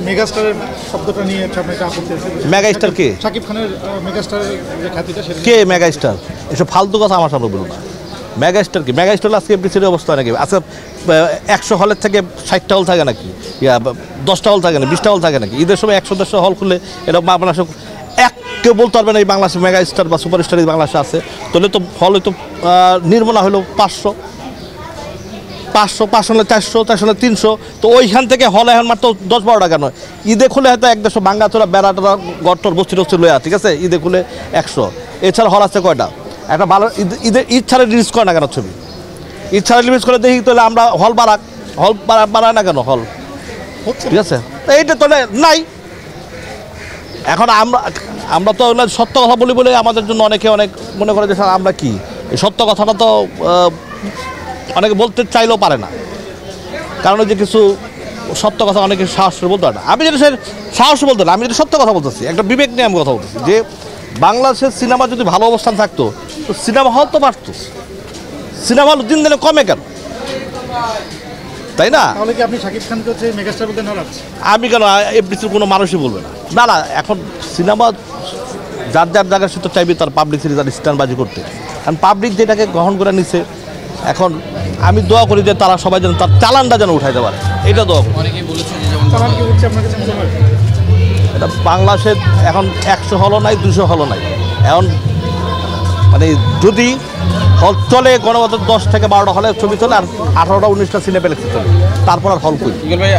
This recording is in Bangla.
মেগাস্টারের শব্দটা নিয়ে আপনার একটা আপত্তি আছে। মেগাস্টার কে? শাকিব খানের মেগাস্টারের যে খ্যাতিটা সেটা কে মেগাস্টার? এসব ফালতু কথা আমার সামনে বলুন না। মেগাস্টার কি? মেগাস্টার আজকে এফডিসির অবস্থা নাকি? আজকে 100 হলের থেকে 60টা হল থাকে নাকি? 10টা হল থাকে না, 20টা হল থাকে নাকি? ঈদের সময় 100-150 হল খুলে এটা বাংলাদেশ কেউ বলতে পারবে না এই বাংলাদেশে মেগাস্টার বা সুপারস্টার এই বাংলাদেশে আছে। তাহলে তো হল হয়তো নির্মলা হলো 500 হলে 400 হলে 300। তো ওইখান থেকে হল এখন মাত্র 10-12 টাকা নয়। ঈদে খুলে হয়তো 100 ভাঙ্গাচোরা বেড়াটা গট্টর বস্তি টস্তি লয়া, ঠিক আছে? ঈদে খুলে 100। এছাড়া হল আছে কয়টা? একটা ভালো ঈদ ছাড়া রিলিজ করে না কেন ছবি? ঈদ ছাড়া রিলিজ করে দেখি তাহলে আমরা হল বাড়ায় না কেন হল? ঠিক আছে, এইটা তাহলে নাই। এখন আমরা তো সত্য কথা বলি বলে আমাদের জন্য অনেকে অনেক মনে করে যে স্যার আমরা কি এই সত্য কথাটা তো অনেকে বলতে চাইলেও পারে না, কারণ যে কিছু সত্য কথা অনেকে সাহস করে বলতে পারে না। আমি যেটা সাহস বলতে না, আমি যেটা সত্য কথা বলতেছি, একটা বিবেক নিয়ে আমি কথা বলতেছি যে বাংলাদেশের সিনেমা যদি ভালো অবস্থান থাকতো তো সিনেমা হল তো বাড়তো। সিনেমা হল দিন দিনে কমে কেন, তাই না? তাহলে কি আপনি শাকিব খানকে হচ্ছে মেগাস্টার বলতে নারাজ? আমি কেন, এফডিসির কোনো মানুষই বলবে না। না না, এখন সিনেমা যার যার জায়গায় সে তো চাইবে তার পাবলিসিটি, তার স্ট্যান্ডবাজি করতে। কারণ পাবলিক যেটাকে গ্রহণ করে নিছে, এখন আমি দোয়া করি যে তারা সবাই যেন তার চালানটা যেন উঠাইতে পারে, এটা দোয়া করি। অনেকেই বলেছে যে যেমন চালান কি হচ্ছে আপনার কাছে মনে হয়? এটা বাংলাদেশে এখন 100 হলও নাই, 200 হলও নাই। এখন মানে যদি হল চলে গণমাধ্যম 10 থেকে 12টা হলে ছবি চলে, আর 18টা 19টা সিনেপ্লেক্সে চলে, তারপর আর হল কই। ভাই